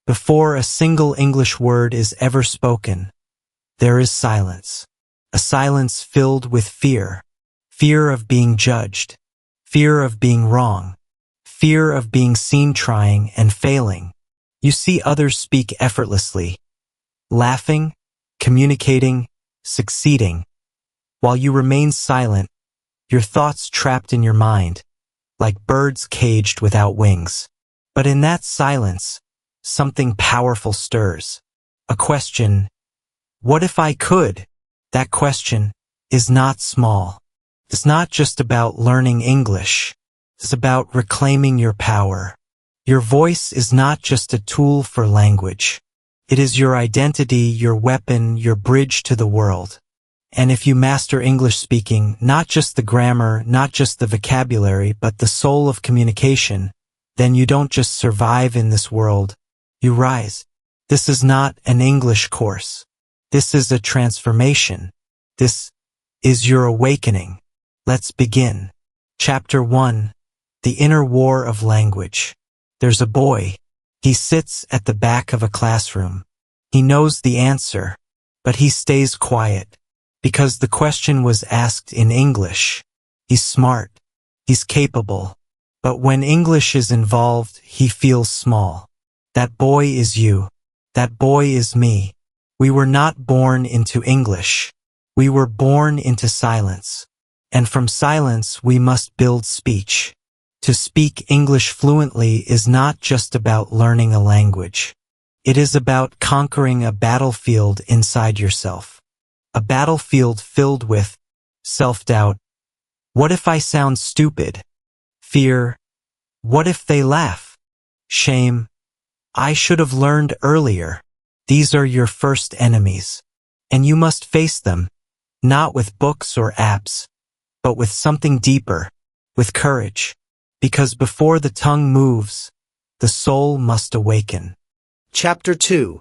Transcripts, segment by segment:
Before a single English word is ever spoken, there is silence. A silence filled with fear. Fear of being judged. Fear of being wrong. Fear of being seen trying and failing. You see others speak effortlessly, laughing, communicating, succeeding, while you remain silent, your thoughts trapped in your mind, like birds caged without wings. But in that silence, something powerful stirs. A question, what if I could? That question is not small. It's not just about learning English. It's about reclaiming your power. Your voice is not just a tool for language. It is your identity, your weapon, your bridge to the world. And if you master English speaking, not just the grammar, not just the vocabulary, but the soul of communication, then you don't just survive in this world, you rise. This is not an English course. This is a transformation. This is your awakening. Let's begin. Chapter 1. The Inner War of Language. There's a boy. He sits at the back of a classroom. He knows the answer, but he stays quiet because the question was asked in English. He's smart. He's capable. But when English is involved, he feels small. That boy is you. That boy is me. We were not born into English. We were born into silence. And from silence, we must build speech. To speak English fluently is not just about learning a language. It is about conquering a battlefield inside yourself. A battlefield filled with self-doubt. What if I sound stupid? Fear. What if they laugh? Shame. I should have learned earlier. These are your first enemies. And you must face them, not with books or apps, but with something deeper, with courage. Because before the tongue moves, the soul must awaken. Chapter 2.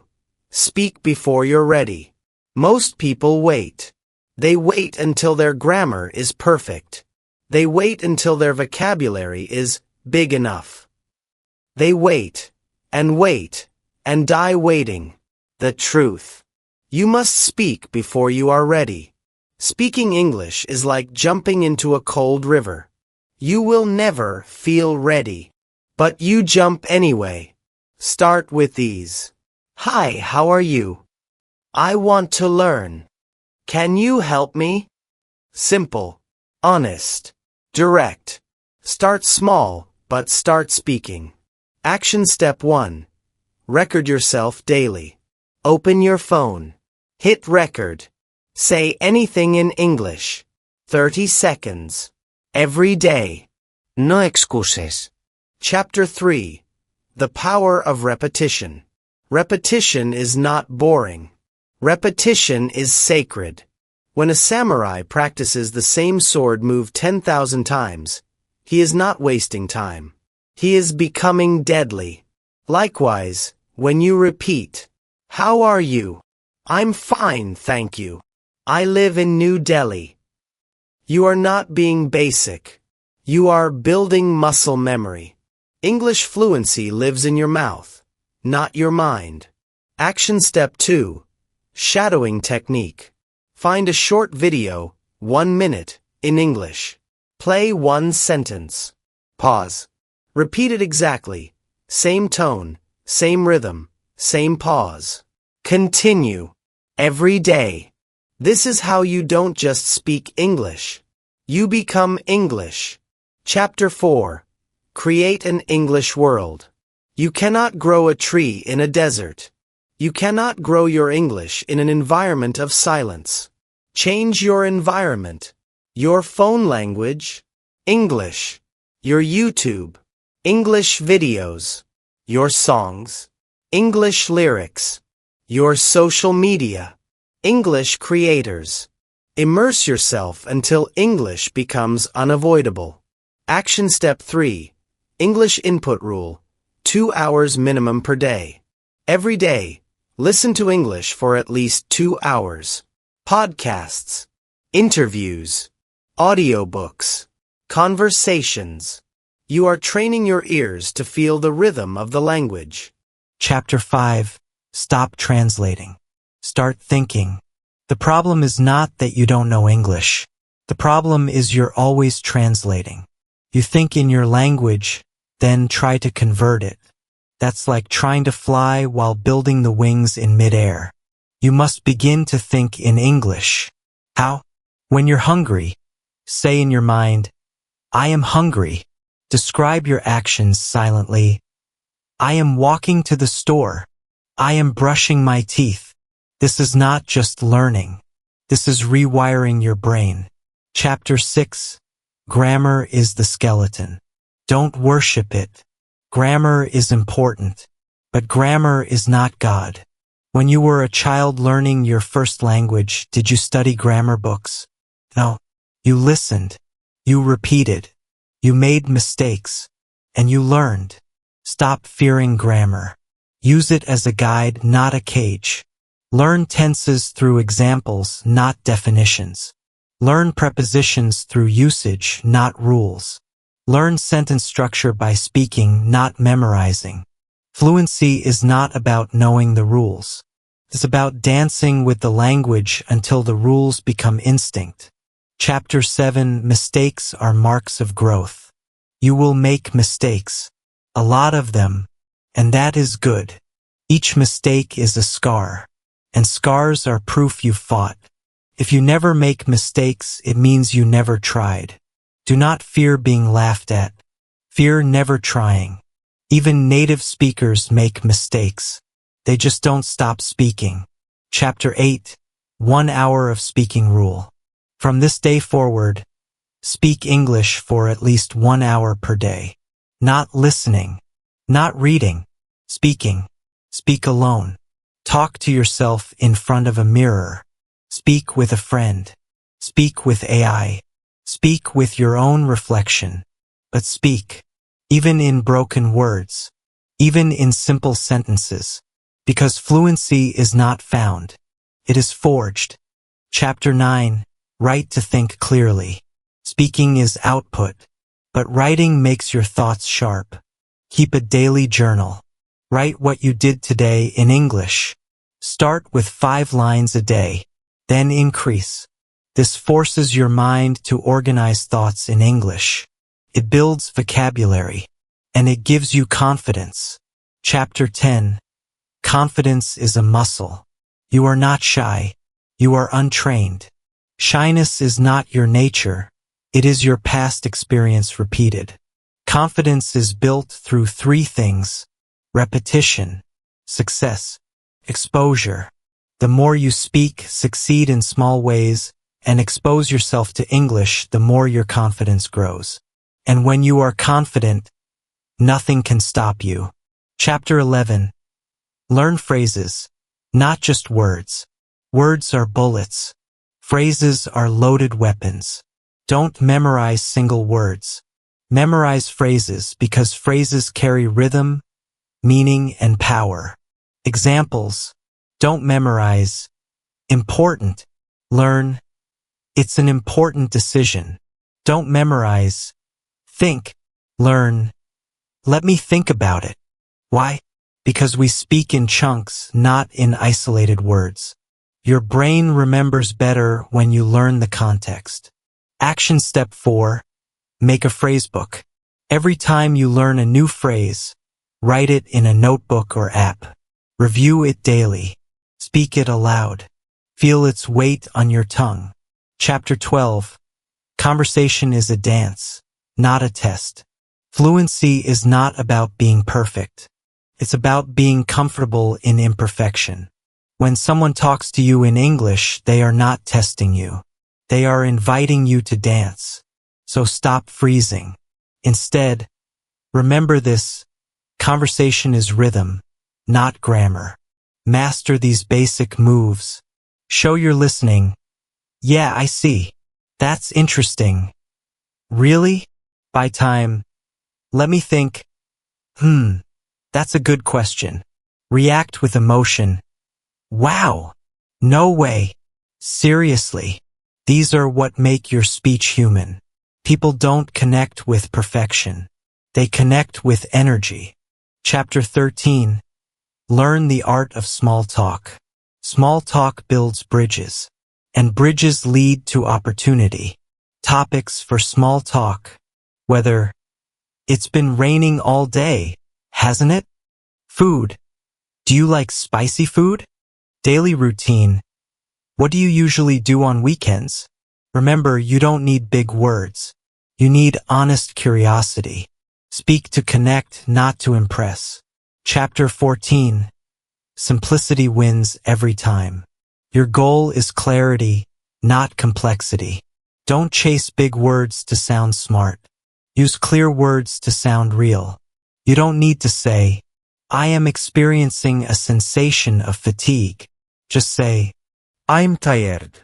Speak before you're ready. Most people wait. They wait until their grammar is perfect. They wait until their vocabulary is big enough. They wait and die waiting. The truth. You must speak before you are ready. Speaking English is like jumping into a cold river. You will never feel ready. But you jump anyway. Start with these. Hi, how are you? I want to learn. Can you help me? Simple, honest, direct. Start small, but start speaking. Action step 1. Record yourself daily. Open your phone. Hit record. Say anything in English. 30 seconds. Every day. No excuses. Chapter 3. The Power of Repetition. Repetition is not boring. Repetition is sacred. When a samurai practices the same sword move 10,000 times, he is not wasting time. He is becoming deadly. Likewise, when you repeat, how are you? I'm fine, thank you. I live in New Delhi. You are not being basic. You are building muscle memory. English fluency lives in your mouth, not your mind. Action step 2. Shadowing technique. Find a short video, 1 minute, in English. Play one sentence. Pause. Repeat it exactly. Same tone, same rhythm, same pause. Continue. Every day. This is how you don't just speak English. You become English. Chapter 4. Create an English world. You cannot grow a tree in a desert. You cannot grow your English in an environment of silence. Change your environment. Your phone language, English. Your YouTube, English videos. Your songs, English lyrics. Your social media, English creators. Immerse yourself until English becomes unavoidable. Action step 3. English input rule. 2 hours minimum per day. Every day, listen to English for at least 2 hours. Podcasts, interviews, audiobooks, conversations. You are training your ears to feel the rhythm of the language. Chapter 5. Stop translating. Start thinking. The problem is not that you don't know English. The problem is you're always translating. You think in your language, then try to convert it. That's like trying to fly while building the wings in midair. You must begin to think in English. How? When you're hungry, say in your mind, I am hungry. Describe your actions silently. I am walking to the store. I am brushing my teeth. This is not just learning. This is rewiring your brain. Chapter 6. Grammar is the skeleton. Don't worship it. Grammar is important, but grammar is not God. When you were a child learning your first language, did you study grammar books? No. You listened. You repeated. You made mistakes. And you learned. Stop fearing grammar. Use it as a guide, not a cage. Learn tenses through examples, not definitions. Learn prepositions through usage, not rules. Learn sentence structure by speaking, not memorizing. Fluency is not about knowing the rules. It's about dancing with the language until the rules become instinct. Chapter 7. Mistakes are marks of growth. You will make mistakes. A lot of them. And that is good. Each mistake is a scar. And scars are proof you fought. If you never make mistakes, it means you never tried. Do not fear being laughed at. Fear never trying. Even native speakers make mistakes. They just don't stop speaking. Chapter 8. 1 hour of speaking rule. From this day forward, speak English for at least 1 hour per day. Not listening. Not reading. Speaking. Speak alone. Talk to yourself in front of a mirror. Speak with a friend. Speak with AI. Speak with your own reflection. But speak. Even in broken words. Even in simple sentences. Because fluency is not found. It is forged. Chapter 9. Write to think clearly. Speaking is output. But writing makes your thoughts sharp. Keep a daily journal. Write what you did today in English. Start with 5 lines a day. Then increase. This forces your mind to organize thoughts in English. It builds vocabulary. And it gives you confidence. Chapter 10. Confidence is a muscle. You are not shy. You are untrained. Shyness is not your nature. It is your past experience repeated. Confidence is built through 3 things: repetition, success, exposure. The more you speak, succeed in small ways, and expose yourself to English, the more your confidence grows. And when you are confident, nothing can stop you. Chapter 11. Learn phrases, not just words. Words are bullets. Phrases are loaded weapons. Don't memorize single words. Memorize phrases because phrases carry rhythm, meaning, and power. Examples. Don't memorize. Important. Learn. It's an important decision. Don't memorize. Think. Learn. Let me think about it. Why? Because we speak in chunks, not in isolated words. Your brain remembers better when you learn the context. Action step 4. Make a phrase book. Every time you learn a new phrase, write it in a notebook or app. Review it daily. Speak it aloud. Feel its weight on your tongue. Chapter 12. Conversation is a dance, not a test. Fluency is not about being perfect. It's about being comfortable in imperfection. When someone talks to you in English, they are not testing you. They are inviting you to dance. So stop freezing. Instead, remember this: conversation is rhythm, not grammar. Master these basic moves. Show you're listening. Yeah, I see. That's interesting. Really? By time. Let me think. That's a good question. React with emotion. Wow. No way. Seriously. These are what make your speech human. People don't connect with perfection. They connect with energy. Chapter 13. Learn the art of small talk. Small talk builds bridges, and bridges lead to opportunity. Topics for small talk. Whether it's been raining all day, hasn't it? Food. Do you like spicy food? Daily routine. What do you usually do on weekends? Remember, you don't need big words. You need honest curiosity. Speak to connect, not to impress. Chapter 14. Simplicity wins every time. Your goal is clarity, not complexity. Don't chase big words to sound smart. Use clear words to sound real. You don't need to say, I am experiencing a sensation of fatigue. Just say, I'm tired.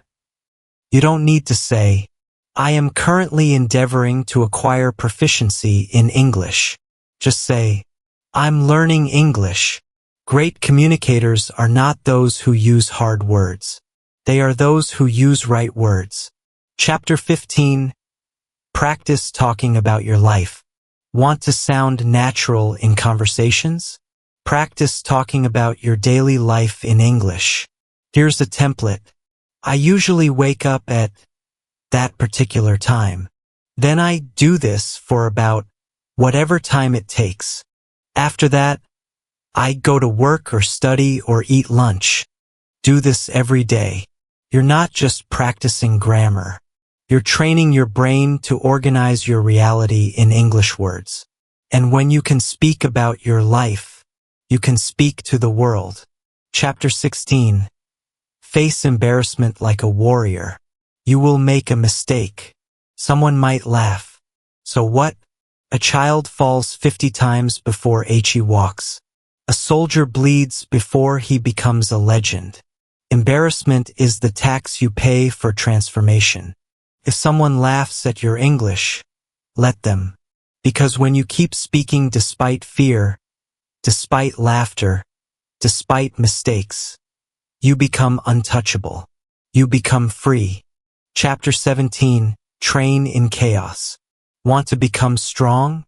You don't need to say, I am currently endeavoring to acquire proficiency in English. Just say, I'm learning English. Great communicators are not those who use hard words. They are those who use right words. Chapter 15. Practice talking about your life. Want to sound natural in conversations? Practice talking about your daily life in English. Here's a template. I usually wake up at that particular time. Then I do this for about whatever time it takes. After that, I go to work or study or eat lunch. Do this every day. You're not just practicing grammar. You're training your brain to organize your reality in English words. And when you can speak about your life, you can speak to the world. Chapter 16. Face embarrassment like a warrior. You will make a mistake. Someone might laugh. So what? A child falls 50 times before he walks. A soldier bleeds before he becomes a legend. Embarrassment is the tax you pay for transformation. If someone laughs at your English, let them. Because when you keep speaking despite fear, despite laughter, despite mistakes, you become untouchable. You become free. Chapter 17. Train in chaos. Want to become strong?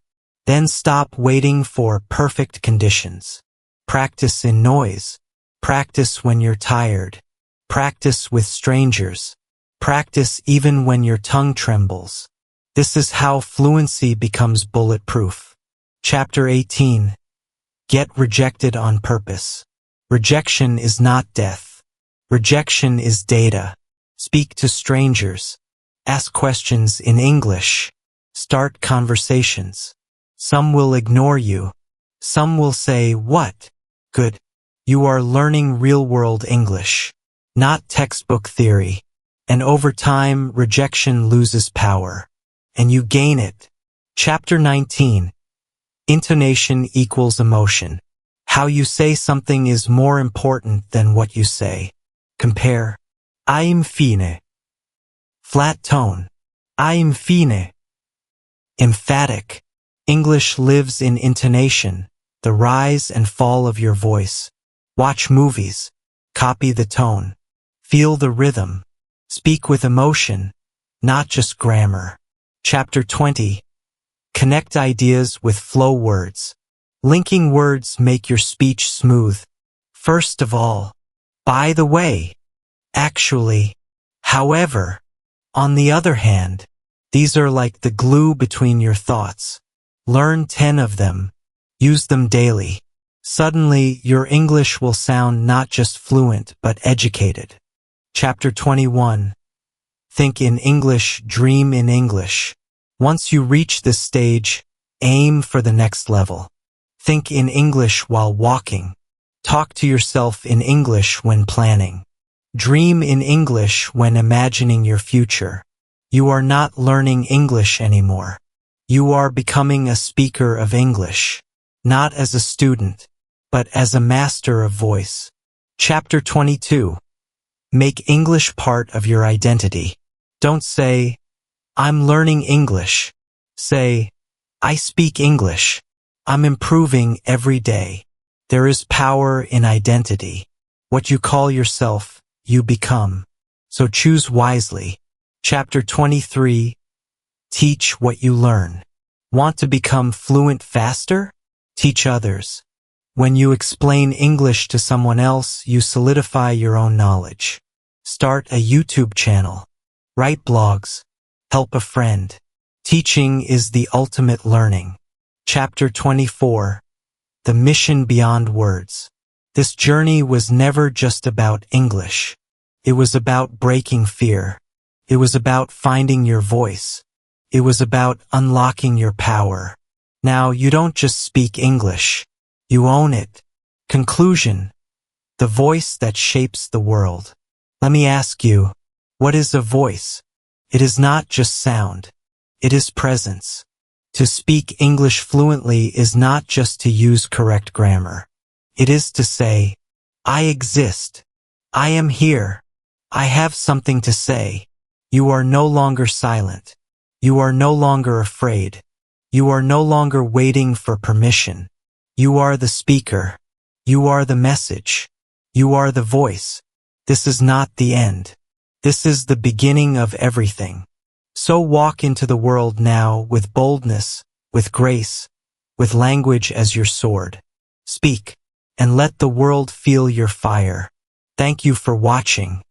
Then stop waiting for perfect conditions. Practice in noise. Practice when you're tired. Practice with strangers. Practice even when your tongue trembles. This is how fluency becomes bulletproof. Chapter 18. Get rejected on purpose. Rejection is not death. Rejection is data. Speak to strangers. Ask questions in English. Start conversations. Some will ignore you. Some will say, what? Good. You are learning real-world English, not textbook theory. And over time, rejection loses power. And you gain it. Chapter 19. Intonation equals emotion. How you say something is more important than what you say. Compare. I'm fine. Flat tone. I'm fine. Emphatic. English lives in intonation, the rise and fall of your voice. Watch movies. Copy the tone. Feel the rhythm. Speak with emotion, not just grammar. Chapter 20. Connect ideas with flow words. Linking words make your speech smooth. First of all, by the way, actually, however, on the other hand, these are like the glue between your thoughts. Learn 10 of them. Use them daily. Suddenly, your English will sound not just fluent but educated. Chapter 21. Think in English, dream in English. Once you reach this stage, aim for the next level. Think in English while walking. Talk to yourself in English when planning. Dream in English when imagining your future. You are not learning English anymore. You are becoming a speaker of English, not as a student, but as a master of voice. Chapter 22. Make English part of your identity. Don't say, I'm learning English. Say, I speak English. I'm improving every day. There is power in identity. What you call yourself, you become. So choose wisely. Chapter 23. Teach what you learn. Want to become fluent faster? Teach others. When you explain English to someone else, you solidify your own knowledge. Start a YouTube channel. Write blogs. Help a friend. Teaching is the ultimate learning. Chapter 24. The Mission Beyond Words. This journey was never just about English. It was about breaking fear. It was about finding your voice. It was about unlocking your power. Now you don't just speak English. You own it. Conclusion. The voice that shapes the world. Let me ask you, what is a voice? It is not just sound. It is presence. To speak English fluently is not just to use correct grammar. It is to say, I exist. I am here. I have something to say. You are no longer silent. You are no longer afraid. You are no longer waiting for permission. You are the speaker. You are the message. You are the voice. This is not the end. This is the beginning of everything. So walk into the world now with boldness, with grace, with language as your sword. Speak, and let the world feel your fire. Thank you for watching.